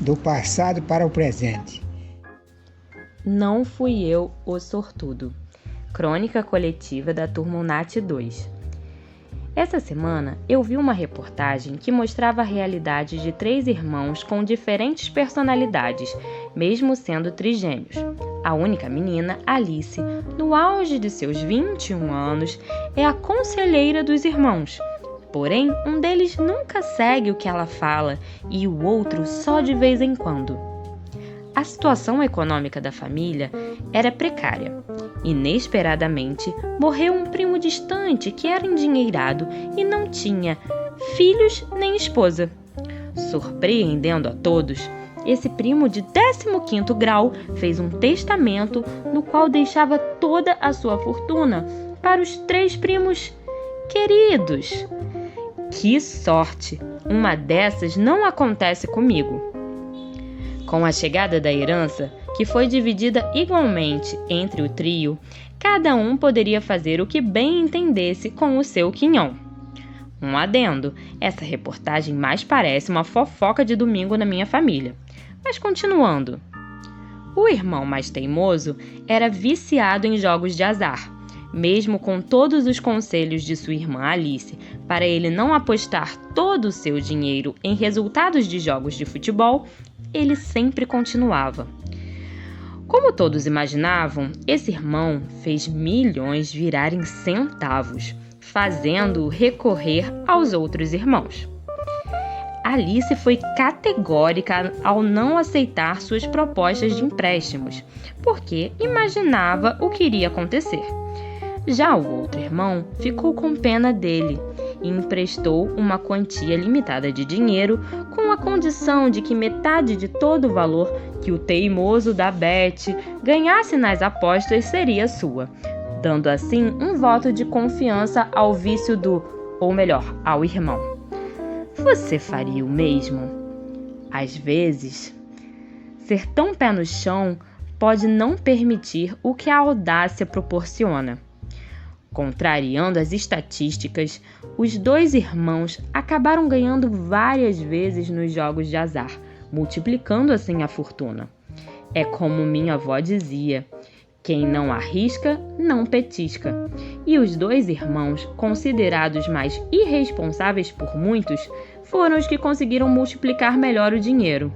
do passado para o presente. Não fui eu o sortudo. Crônica coletiva da Turma UNAT 2. Essa semana eu vi uma reportagem que mostrava a realidade de 3 irmãos com diferentes personalidades, mesmo sendo trigêmeos. A única menina, Alice, no auge de seus 21 anos, é a conselheira dos irmãos. Porém, um deles nunca segue o que ela fala e o outro só de vez em quando. A situação econômica da família era precária. Inesperadamente, morreu um primo distante que era endinheirado e não tinha filhos nem esposa. Surpreendendo a todos, esse primo de 15º grau fez um testamento no qual deixava toda a sua fortuna para os 3 primos queridos. Que sorte! Uma dessas não acontece comigo. Com a chegada da herança, que foi dividida igualmente entre o trio, cada um poderia fazer o que bem entendesse com o seu quinhão. Um adendo, essa reportagem mais parece uma fofoca de domingo na minha família. Mas continuando. O irmão mais teimoso era viciado em jogos de azar. Mesmo com todos os conselhos de sua irmã Alice para ele não apostar todo o seu dinheiro em resultados de jogos de futebol, ele sempre continuava. Como todos imaginavam, esse irmão fez milhões virarem centavos, fazendo-o recorrer aos outros irmãos. Alice foi categórica ao não aceitar suas propostas de empréstimos, porque imaginava o que iria acontecer. Já o outro irmão ficou com pena dele e emprestou uma quantia limitada de dinheiro com a condição de que metade de todo o valor que o teimoso da Beth ganhasse nas apostas seria sua, dando assim um voto de confiança ao vício ou melhor, ao irmão. Você faria o mesmo? Às vezes, ser tão pé no chão pode não permitir o que a audácia proporciona. Contrariando as estatísticas, os 2 irmãos acabaram ganhando várias vezes nos jogos de azar, multiplicando assim a fortuna. É como minha avó dizia: quem não arrisca, não petisca. E os 2 irmãos, considerados mais irresponsáveis por muitos, foram os que conseguiram multiplicar melhor o dinheiro.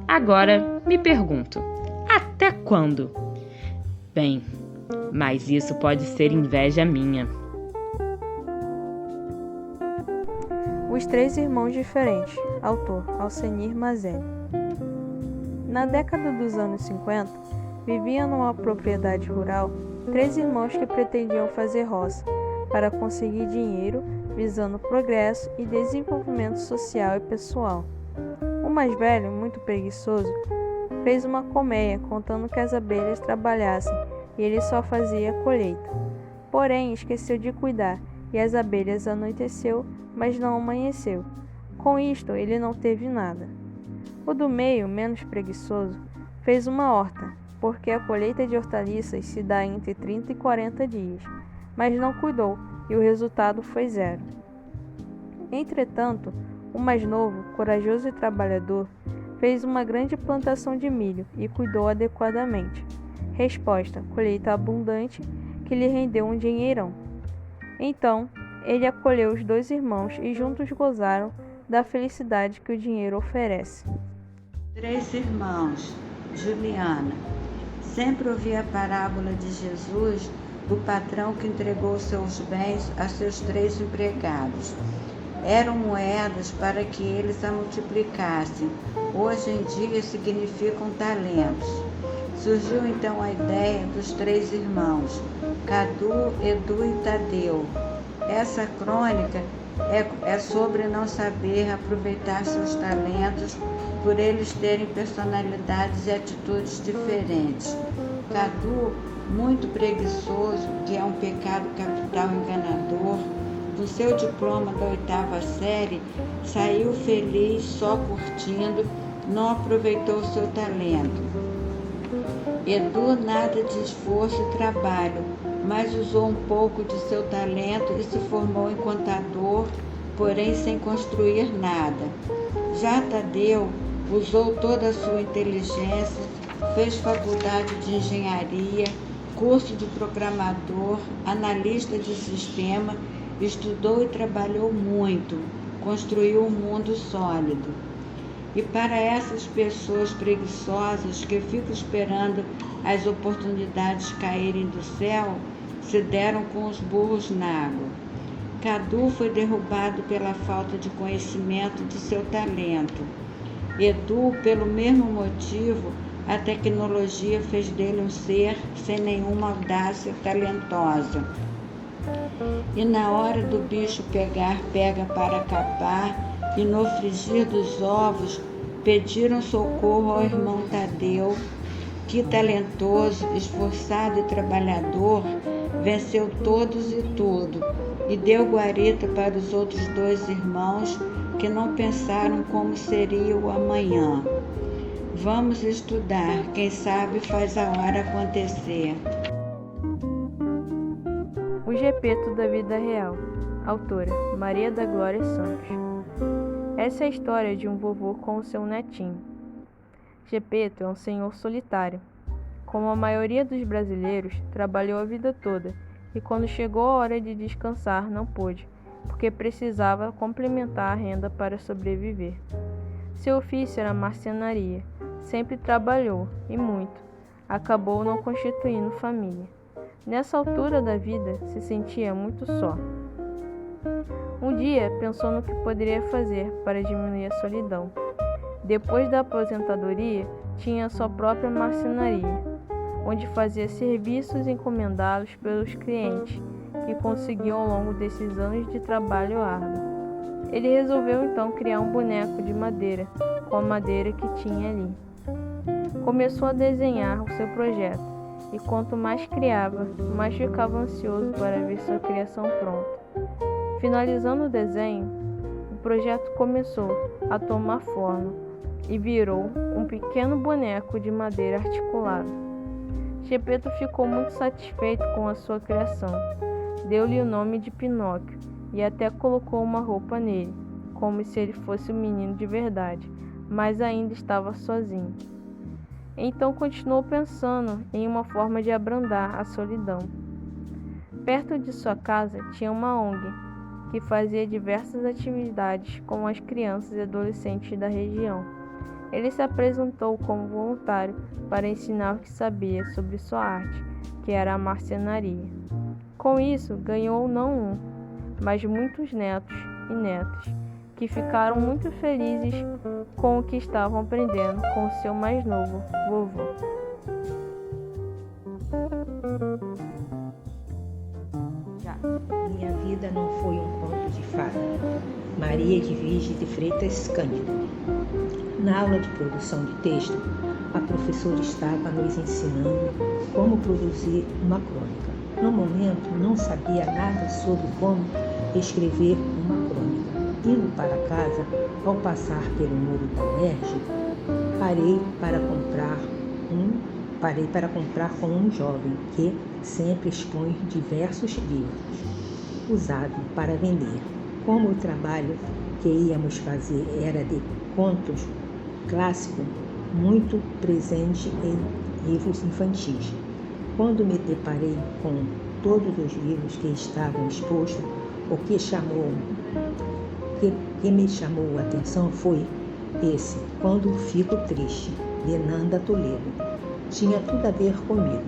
Agora, me pergunto, até quando? Bem, mas isso pode ser inveja minha. Os 3 irmãos diferentes. Autor: Alcenir Mazelli. Na década dos anos 50, viviam numa propriedade rural 3 irmãos que pretendiam fazer roça para conseguir dinheiro, visando progresso e desenvolvimento social e pessoal. O mais velho, muito preguiçoso, fez uma colmeia contando que as abelhas trabalhassem e ele só fazia a colheita. Porém, esqueceu de cuidar e as abelhas anoiteceu, mas não amanheceu. Com isto, ele não teve nada. O do meio, menos preguiçoso, fez uma horta, porque a colheita de hortaliças se dá entre 30 e 40 dias, mas não cuidou e o resultado foi 0. Entretanto, o mais novo, corajoso e trabalhador, fez uma grande plantação de milho e cuidou adequadamente. Resposta: colheita abundante que lhe rendeu um dinheirão. Então, ele acolheu os 2 irmãos e juntos gozaram da felicidade que o dinheiro oferece. 3 irmãos. Juliana. Sempre ouvi a parábola de Jesus do patrão que entregou seus bens a seus 3 empregados. Eram moedas para que eles a multiplicassem. Hoje em dia significam talentos. Surgiu então a ideia dos 3 irmãos, Cadu, Edu e Tadeu. Essa crônica é sobre não saber aproveitar seus talentos por eles terem personalidades e atitudes diferentes. Cadu, muito preguiçoso, que é um pecado capital enganador, do seu diploma da 8ª série, saiu feliz só curtindo, não aproveitou seu talento. Edu nada de esforço e trabalho, mas usou um pouco de seu talento e se formou em contador, porém sem construir nada. Já Tadeu Usou toda a sua inteligência, fez faculdade de engenharia, curso de programador, analista de sistema, estudou e trabalhou muito, construiu um mundo sólido. E para essas pessoas preguiçosas que ficam esperando as oportunidades caírem do céu, se deram com os burros na água. Cadu foi derrubado pela falta de conhecimento de seu talento. Edu, pelo mesmo motivo, a tecnologia fez dele um ser sem nenhuma audácia talentosa. E na hora do bicho pegar, pega para capar, e no frigir dos ovos, pediram socorro ao irmão Tadeu, que talentoso, esforçado e trabalhador, venceu todos e tudo, e deu guarita para os outros 2 irmãos que não pensaram como seria o amanhã. Vamos estudar, quem sabe faz a hora acontecer. O Gepeto da Vida Real. Autora Maria da Glória Santos. Essa é a história de um vovô com o seu netinho. Gepeto é um senhor solitário. Como a maioria dos brasileiros, trabalhou a vida toda e quando chegou a hora de descansar não pôde, porque precisava complementar a renda para sobreviver. Seu ofício era marcenaria. Sempre trabalhou, e muito. Acabou não constituindo família. Nessa altura da vida, se sentia muito só. Um dia, pensou no que poderia fazer para diminuir a solidão. Depois da aposentadoria, tinha sua própria marcenaria, onde fazia serviços encomendados pelos clientes, que conseguiu ao longo desses anos de trabalho árduo. Ele resolveu então criar um boneco de madeira, com a madeira que tinha ali. Começou a desenhar o seu projeto, e quanto mais criava, mais ficava ansioso para ver sua criação pronta. Finalizando o desenho, o projeto começou a tomar forma e virou um pequeno boneco de madeira articulado. Gepeto ficou muito satisfeito com a sua criação. Deu-lhe o nome de Pinóquio e até colocou uma roupa nele, como se ele fosse um menino de verdade, mas ainda estava sozinho. Então continuou pensando em uma forma de abrandar a solidão. Perto de sua casa tinha uma ONG, que fazia diversas atividades com as crianças e adolescentes da região. Ele se apresentou como voluntário para ensinar o que sabia sobre sua arte, que era a marcenaria. Com isso, ganhou não um, mas muitos netos e netas, que ficaram muito felizes com o que estavam aprendendo com seu mais novo vovô. Minha vida não foi um conto de fada. Maria de Virgem de Freitas Cândido. Na aula de produção de texto, a professora estava nos ensinando como produzir uma crônica. No momento, não sabia nada sobre como escrever uma crônica. Indo para casa, ao passar pelo muro da UERJ, parei para comprar com um jovem que sempre expõe diversos livros usados para vender. Como o trabalho que íamos fazer era de contos clássicos, muito presente em livros infantis. Quando me deparei com todos os livros que estavam expostos, o que me chamou a atenção foi esse, Quando Fico Triste, de Nanda Toledo. Tinha tudo a ver comigo.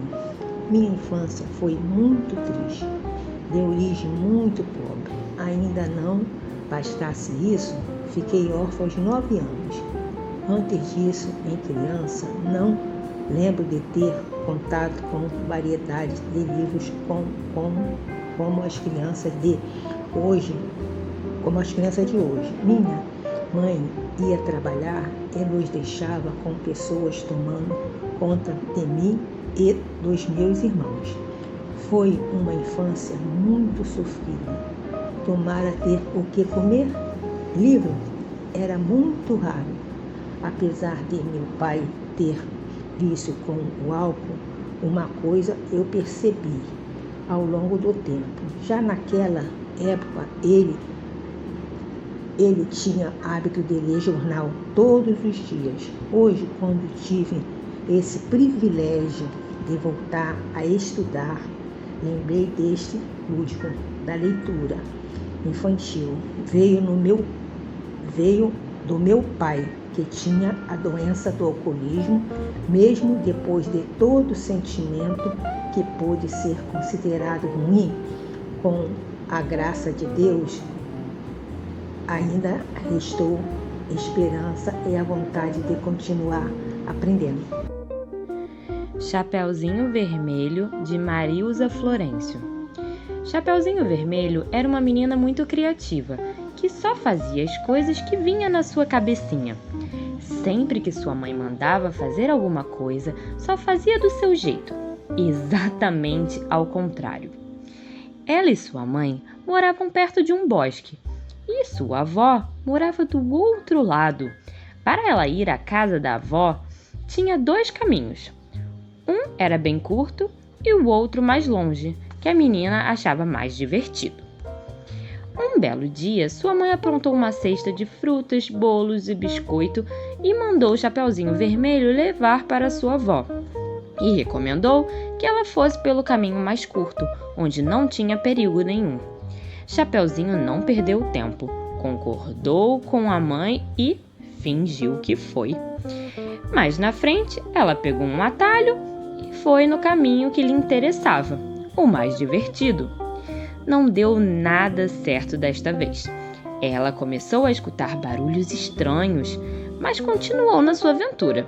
Minha infância foi muito triste, de origem muito pobre. Ainda não bastasse isso, fiquei órfã aos 9 anos. Antes disso, em criança, não lembro de ter contato com variedades de livros como as crianças de hoje. Minha mãe ia trabalhar e nos deixava com pessoas tomando conta de mim e dos meus irmãos. Foi uma infância muito sofrida. Tomara ter o que comer? Livro era muito raro. Apesar de meu pai ter vício com o álcool, uma coisa eu percebi ao longo do tempo. Já naquela época, ele Ele tinha hábito de ler jornal todos os dias. Hoje, quando tive esse privilégio de voltar a estudar, lembrei deste lúdico da leitura infantil. Veio do meu pai, que tinha a doença do alcoolismo, mesmo depois de todo sentimento que pôde ser considerado ruim, com a graça de Deus, ainda restou esperança e a vontade de continuar aprendendo. Chapeuzinho Vermelho, de Marilza Florencio. Chapeuzinho Vermelho era uma menina muito criativa, que só fazia as coisas que vinha na sua cabecinha. Sempre que sua mãe mandava fazer alguma coisa, só fazia do seu jeito, exatamente ao contrário. Ela e sua mãe moravam perto de um bosque, e sua avó morava do outro lado. Para ela ir à casa da avó, tinha 2 caminhos. Um era bem curto e o outro mais longe, que a menina achava mais divertido. Um belo dia, sua mãe aprontou uma cesta de frutas, bolos e biscoito e mandou o Chapeuzinho Vermelho levar para sua avó. E recomendou que ela fosse pelo caminho mais curto, onde não tinha perigo nenhum. Chapeuzinho não perdeu tempo, concordou com a mãe e fingiu que foi. Mais na frente, ela pegou um atalho e foi no caminho que lhe interessava, o mais divertido. Não deu nada certo desta vez. Ela começou a escutar barulhos estranhos, mas continuou na sua aventura.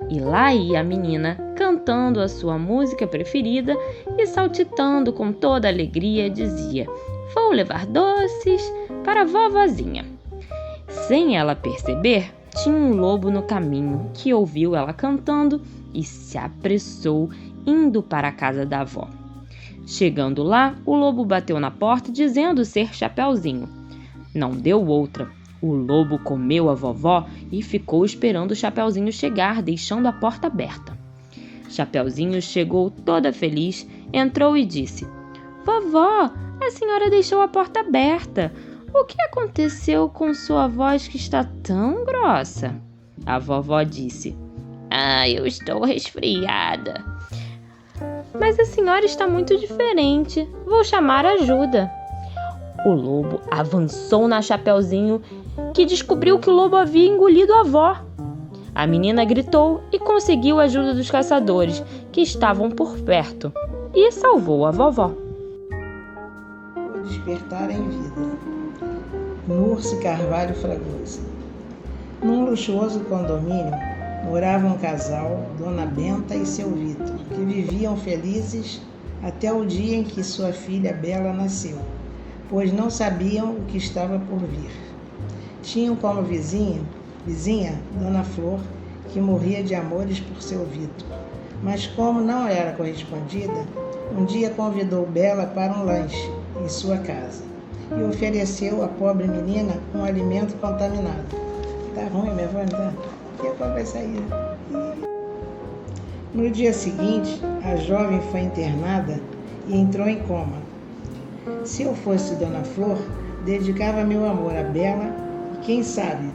E lá ia a menina, cantando a sua música preferida e saltitando com toda alegria, dizia: "Vou levar doces para a vovozinha." Sem ela perceber, tinha um lobo no caminho que ouviu ela cantando e se apressou indo para a casa da avó. Chegando lá, o lobo bateu na porta dizendo ser Chapeuzinho. Não deu outra. O lobo comeu a vovó e ficou esperando o Chapeuzinho chegar, deixando a porta aberta. Chapeuzinho chegou toda feliz, entrou e disse: "Vovó, a senhora deixou a porta aberta. O que aconteceu com sua voz que está tão grossa?" A vovó disse: "Eu estou resfriada." "Mas a senhora está muito diferente. Vou chamar ajuda." O lobo avançou na Chapeuzinho, que descobriu que o lobo havia engolido a avó. A menina gritou e conseguiu a ajuda dos caçadores, que estavam por perto, e salvou a vovó. O despertar em vida. Nurce Carvalho Fragoso. Num luxuoso condomínio morava um casal, Dona Benta e seu Vitor, que viviam felizes até o dia em que sua filha Bela nasceu, pois não sabiam o que estava por vir. Tinham como vizinha Dona Flor, que morria de amores por seu Vitor, mas como não era correspondida, um dia convidou Bela para um lanche em sua casa e ofereceu à pobre menina um alimento contaminado. Tá ruim, minha avó, não tá? Daqui a pouco vai sair. No dia seguinte, a jovem foi internada e entrou em coma. Se eu fosse Dona Flor, dedicava meu amor a Bela e, quem sabe,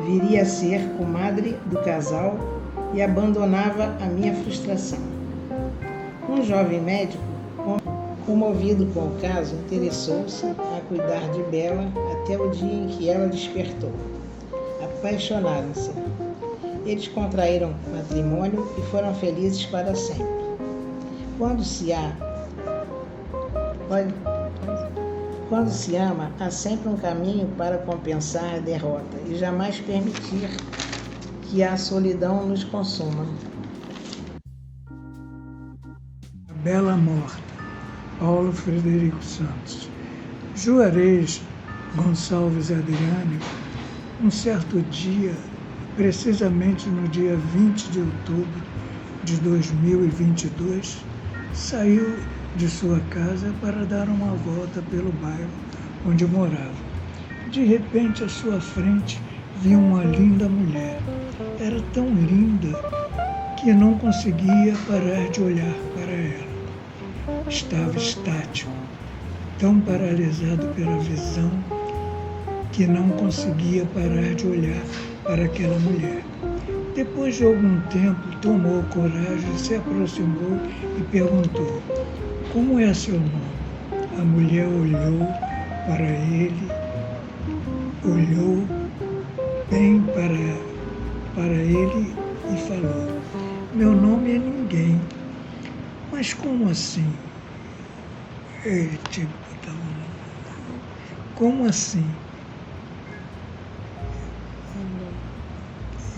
viria a ser comadre do casal e abandonava a minha frustração. Um jovem médico, comovido com o caso, interessou-se a cuidar de Bela até o dia em que ela despertou. Apaixonaram-se. Eles contraíram matrimônio e foram felizes para sempre. Quando se ama, há sempre um caminho para compensar a derrota e jamais permitir que a solidão nos consuma. A Bela Morta, Paulo Frederico Santos. Juarez Gonçalves Adriane, um certo dia, precisamente no dia 20 de outubro de 2022, saiu de sua casa para dar uma volta pelo bairro onde morava. De repente, à sua frente, viu uma linda mulher. Era tão linda que não conseguia parar de olhar para ela. Estava estático, tão paralisado pela visão, que não conseguia parar de olhar para aquela mulher. Depois de algum tempo, tomou coragem, se aproximou e perguntou: "Como é seu nome?" A mulher olhou para ele, olhou bem para ele e falou: "Meu nome é Ninguém." "Mas como assim?" Ele "Como assim?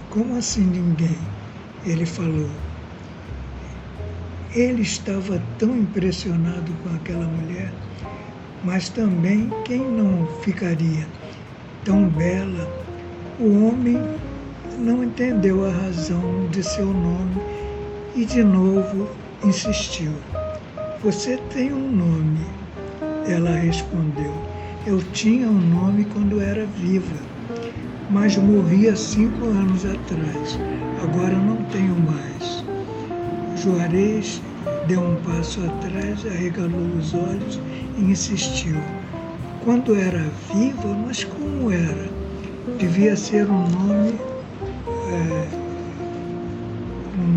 Como assim ninguém?" Ele falou. Ele estava tão impressionado com aquela mulher, mas também quem não ficaria tão bela? O homem não entendeu a razão de seu nome e de novo insistiu. "Você tem um nome?" Ela respondeu. "Eu tinha um nome quando era viva, mas morri há 5 anos atrás. Agora não tenho mais." Juarez deu um passo atrás, arregalou os olhos e insistiu. "Quando era viva? Mas como era? Devia ser um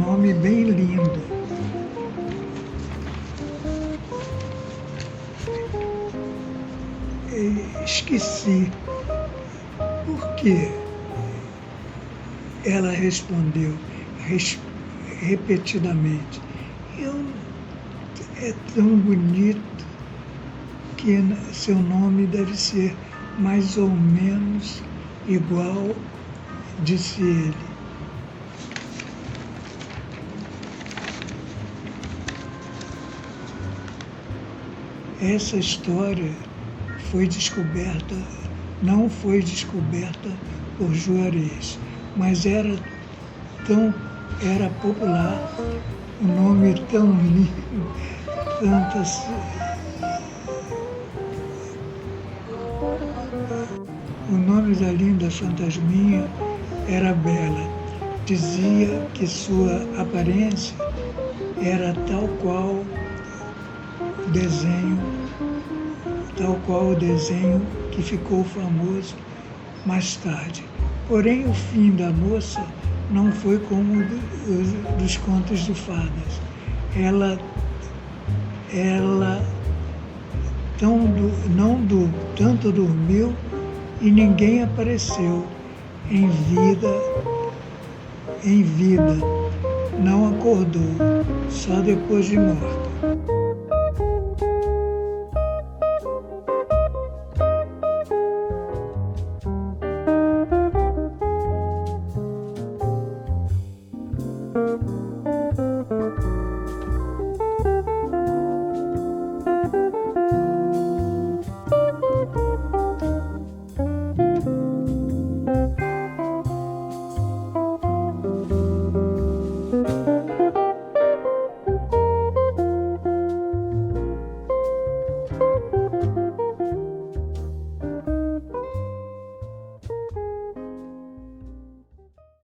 nome bem lindo." "Esqueci." "Por quê?" Ela respondeu repetidamente. É tão bonito que seu nome deve ser mais ou menos igual", disse ele. Essa história não foi descoberta por Juarez, mas era popular, um nome tão lindo, tantas. O nome da linda fantasminha era Bela. Dizia que sua aparência era tal qual o desenho que ficou famoso mais tarde. Porém, o fim da moça não foi como o dos contos de fadas. Ela tanto dormiu e ninguém apareceu em vida, não acordou, só depois de morta.